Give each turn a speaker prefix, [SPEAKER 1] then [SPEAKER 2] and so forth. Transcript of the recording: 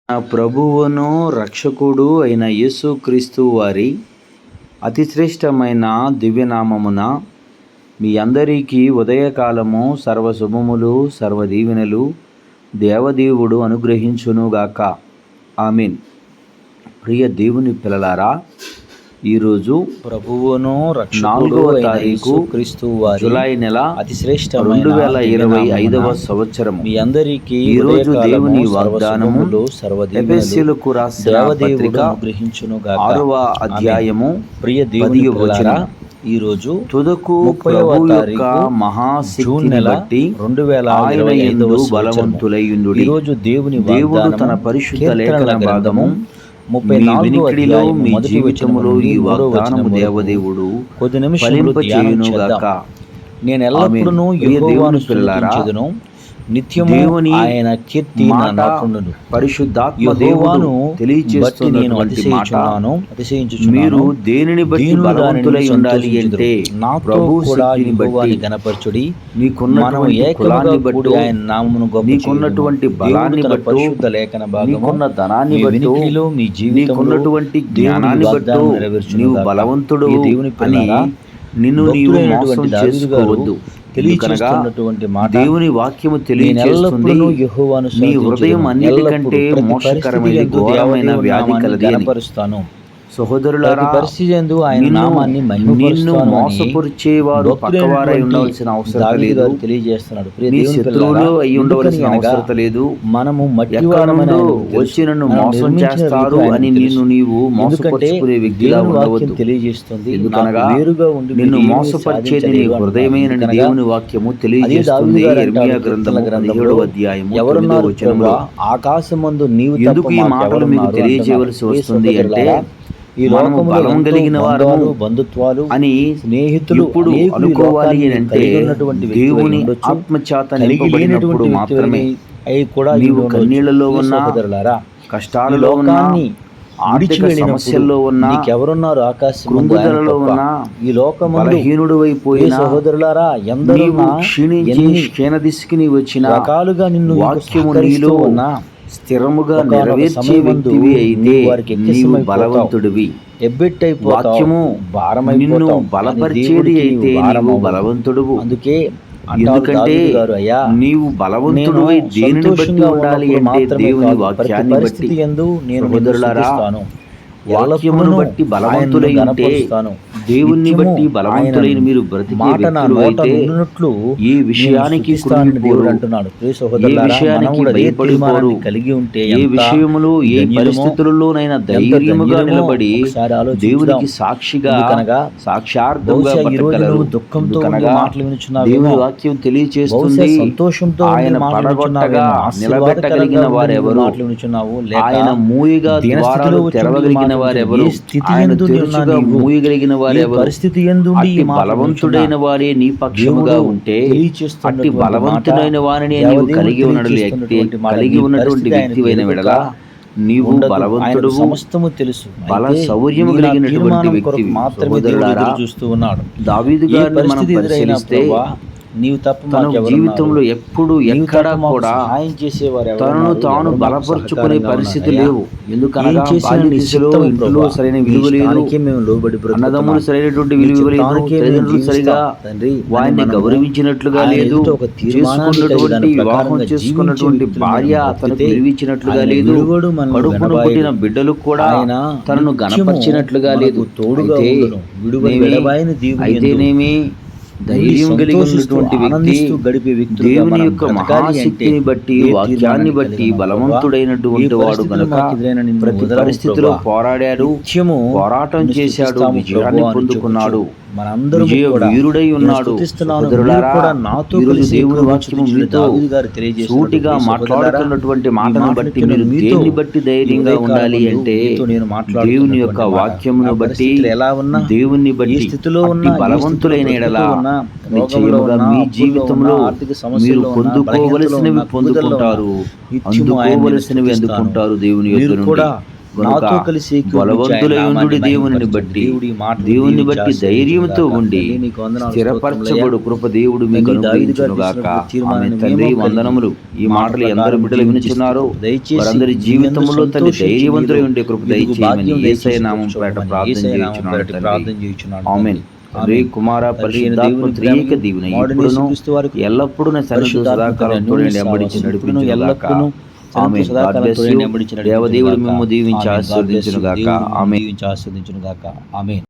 [SPEAKER 1] నా ప్రభువును రక్షకుడు అయిన యేసుక్రీస్తు వారి అతి శ్రేష్టమైన దివ్యనామమున మీ అందరికీ ఉదయకాలము సర్వశుభములు సర్వదీవెనలు దేవదేవుడు అనుగ్రహించునుగాక. ఆమేన్. ప్రియ దేవుని పిల్లలారా, ఈరోజు
[SPEAKER 2] ప్రభువును
[SPEAKER 1] 4వ తారీఖు
[SPEAKER 2] క్రీస్తు వారి
[SPEAKER 1] జూలై నెల
[SPEAKER 2] అతి శ్రేష్టమైన
[SPEAKER 1] 2025వ సంవత్సరము.
[SPEAKER 2] మీ అందరికీ
[SPEAKER 1] ఈరోజు దేవుని వాగ్దానము ఎఫెసీయులకు రాసిన పత్రిక 6వ అధ్యాయము
[SPEAKER 2] ప్రియ దేవుని పిల్లలారా, ఈరోజు
[SPEAKER 1] తుదకు
[SPEAKER 2] 30వ
[SPEAKER 1] యొక్క మహాశక్తిని బట్టి
[SPEAKER 2] 2025వ
[SPEAKER 1] బలవంతులైయుండు.
[SPEAKER 2] ఈరోజు
[SPEAKER 1] దేవుడు తన పరిశుద్ధ లేఖన భాగము 34వ మీ జీవితములో ఈ వాగ్దానము దేవదేవుడు
[SPEAKER 2] కొద్ది నిమిషములు ధ్యానం చేద్దాం. నేను ఎల్లప్పుడూ యెహోవాను స్తుతించెదను, నిత్యము ఆయన కీర్తి నా నోటనుండును.
[SPEAKER 1] పరిశుద్ధాత్మ దేవుడు తెలియజేస్తున్నటువంటి మాట, మీరు దేనిని బట్టి బలవంతులై ఉండాలి అంటే ప్రభు శక్తిని బట్టి
[SPEAKER 2] గణపరచుడి.
[SPEAKER 1] నీకున్నటువంటి కులాన్ని బట్టి,
[SPEAKER 2] ఆయన నామమును
[SPEAKER 1] నీకున్నటువంటి బలాన్ని బట్టి,
[SPEAKER 2] పరిశుద్ధ లేఖన
[SPEAKER 1] నీకున్న ధనాన్ని బట్టి,
[SPEAKER 2] మీ
[SPEAKER 1] నీకున్నటువంటి జ్ఞానాన్ని బట్టి నీవు బలవంతుడు అని నిన్ను నీవు మోసం చేసుకోవద్దు.
[SPEAKER 2] తెలియజేస్తున్నటువంటి మాట
[SPEAKER 1] దేవుని వాక్యము తెలియజేస్తుంది, నీ హృదయం అన్నిటికంటే మోసకరమైన ఘోరమైన వ్యాధి కలది అని. సహోదరులారా, నిన్ను మోసపరిచేవారు పక్కవారై ఉండవలసిన అవసరం లేదు,
[SPEAKER 2] తెలియజేస్తున్నాడు.
[SPEAKER 1] నీ శత్రువులు అయి ఉండవలసిన అవసరం లేదు.
[SPEAKER 2] మనము
[SPEAKER 1] వచ్చి నన్ను మోసం చేస్తారు అని నీవు మోసపరుచుకునే వ్యక్తిగా ఉండవద్దు.
[SPEAKER 2] తెలియజేస్తుంది,
[SPEAKER 1] ఎందుకనగా నిన్ను మోసపరిచేది నీ హృదయమైన దేవుని వాక్యము తెలియజేస్తుంది. ఇర్మియా గ్రంథము 17వ అధ్యాయము 9వ వచనములో
[SPEAKER 2] ఆకాశమందు నీవు
[SPEAKER 1] ఎందుకు ఈ మాటలు మీకు తెలియజేయవలసి వస్తుంది అంటే, మనము బలం కలిగిన వారు
[SPEAKER 2] బంధుత్వాలు
[SPEAKER 1] అని
[SPEAKER 2] స్నేహితులు
[SPEAKER 1] ఇప్పుడు అనుకోవాలి అంటే దేవుని ఆత్మచేత నింపబడినప్పుడు మాత్రమే. నీవు కన్నీళ్లలో ఉన్నా, కష్టాలలో ఉన్నా, ఆర్థిక సమస్యల్లో ఉన్నా,
[SPEAKER 2] ఎవరున్నారు ఆకాశం
[SPEAKER 1] కృంగుదలలో ఉన్నా,
[SPEAKER 2] ఈ లోకము
[SPEAKER 1] బలహీనుడు అయిపోయిన
[SPEAKER 2] సహోదరులారా,
[SPEAKER 1] నీవు క్షీణించి క్షీణదిశకి నీవు వచ్చిన
[SPEAKER 2] రకాలుగా నిన్ను
[SPEAKER 1] వాక్యము నీలో ఉన్నా స్థిరముగా నెరవేర్చే వ్యక్తివి అయితే నీవు బలవంతుడివి. వాక్యము నిన్ను బలపరిచేది అయితే నీవు బలవంతుడువు. ఎందుకంటే నీవు బలవంతుడివై దేనిని బట్టి ఉండాలి అంటే దేవుని వాక్యాన్ని బట్టి. సహోదరులారా, వాక్యమును బట్టి బలవంతులై ఉంటే, దేవుణ్ణి బట్టి బలవంతులైన మీరు బ్రతికే వ్యక్తులు అయితే ఈ విషయానికి
[SPEAKER 2] అంటున్నాడు.
[SPEAKER 1] ఏ విషయానికి భయపడిపోరు, ఏ విషయములో ఏ పరిస్థితులలోనైనా ధైర్యముగా నిలబడి దేవునికి సాక్షిగా సాక్షార్థంగా బతకగలరు. దేవుని వాక్యం తెలియచేస్తుంది, ఆయన పడగొట్టగా నిలబెట్టగలిగిన వారెవరు, ఆయన మూయగా ద్వారాలు తెరవగలిగిన వారెవరు, ఆయన తెరుచుగా మూయగలిగిన వారెవరు. అట్టి బలవంతుడైన వారే నీ పక్షముగా ఉంటే, అట్టి బలవంతుడైన వారిని నీవు కలిగి ఉన్నటువంటి వ్యక్తివైన విడల నీవు బలవంతుడు,
[SPEAKER 2] సమస్తము తెలుసు,
[SPEAKER 1] బల శౌర్యము కలిగినటువంటి వ్యక్తివి. సహోదరులారా, దావీదు గారిని మనం పరిశీలిస్తే
[SPEAKER 2] నీవు తప్ప
[SPEAKER 1] తన జీవితంలో ఎప్పుడు ఎక్కడా కూడా తనను తాను బలపరుచుకునే పరిస్థితి లేవు. ఎందుకనగా ఇంట్లో సరైన విలువ లేదు, అన్నదమ్ములు సరైనటువంటి విలువ లేదు, తల్లిదండ్రులు సరిగా వారిని గౌరవించినట్లుగా లేదు, చేసుకున్నటువంటి వివాహం చేసుకున్నటువంటి భార్య అతనికి విలువించినట్లుగా లేదు, కడుపును పుట్టిన బిడ్డలు కూడా తనను గణపరిచినట్లుగా లేదు. అయితేనేమి ధైర్యం కలిగి ఉన్నటువంటి వ్యక్తి దేవుని యొక్క మహాశక్తిని బట్టి, వాక్యాన్ని బట్టి బలవంతుడైనటువంటి వాడు గనుక ప్రతి పరిస్థితిలో పోరాడాడు, పోరాటం చేశాడు, విజయాన్ని పొందుకున్నాడు, వీరుడై ఉన్నాడు. దేవుని వాక్యము మీతో సూటిగా మాట్లాడుతున్నటువంటి మాటను బట్టి మీరు దేన్ని బట్టి ధైర్యంగా ఉండాలి అంటే, దేవుని యొక్క వాక్యమును బట్టి, దేవుని బట్టి బలవంతులైన ఎడల నిశ్చయముగా మీ జీవితంలో మీరు పొందుకోవలసినవి పొందుకుంటారు, అందుకోవలసినవి అందుకుంటారు. దేవుని యొక్క
[SPEAKER 2] నాతో కలిసి
[SPEAKER 1] బలవంతులై ఉండు దేవుని బట్టి ధైర్యంతో ఉండి స్థిరపరచబడు కృప దేవుడు మీకు అనుగ్రహించును గాక. ఆమేన్. తండ్రి వందనములు. ఈ మాటలు ఎందరు బిడ్డలు వినుచున్నారో వారందరి జీవితంలో తండ్రి ధైర్యవంతులై ఉండే కృప దయచేయమని యేసయ్య నామం పేరట ప్రార్థన చేయుచున్నాను. ఆమేన్. తండ్రి కుమార పరిశుద్ధాత్మ త్రియేక దీవెన ఇప్పుడును ఎల్లప్పుడూ నా సన్నిధిలో సదాకాలం తోడని వెంబడించి నడిపించును గాక. ఆమేన్. God bless you. దేవదేవుడు మిమ్ము దీవించి ఆశీర్వదించును గాక. ఆమేన్.
[SPEAKER 2] ఆశీర్వదించును గాక. ఆమేన్.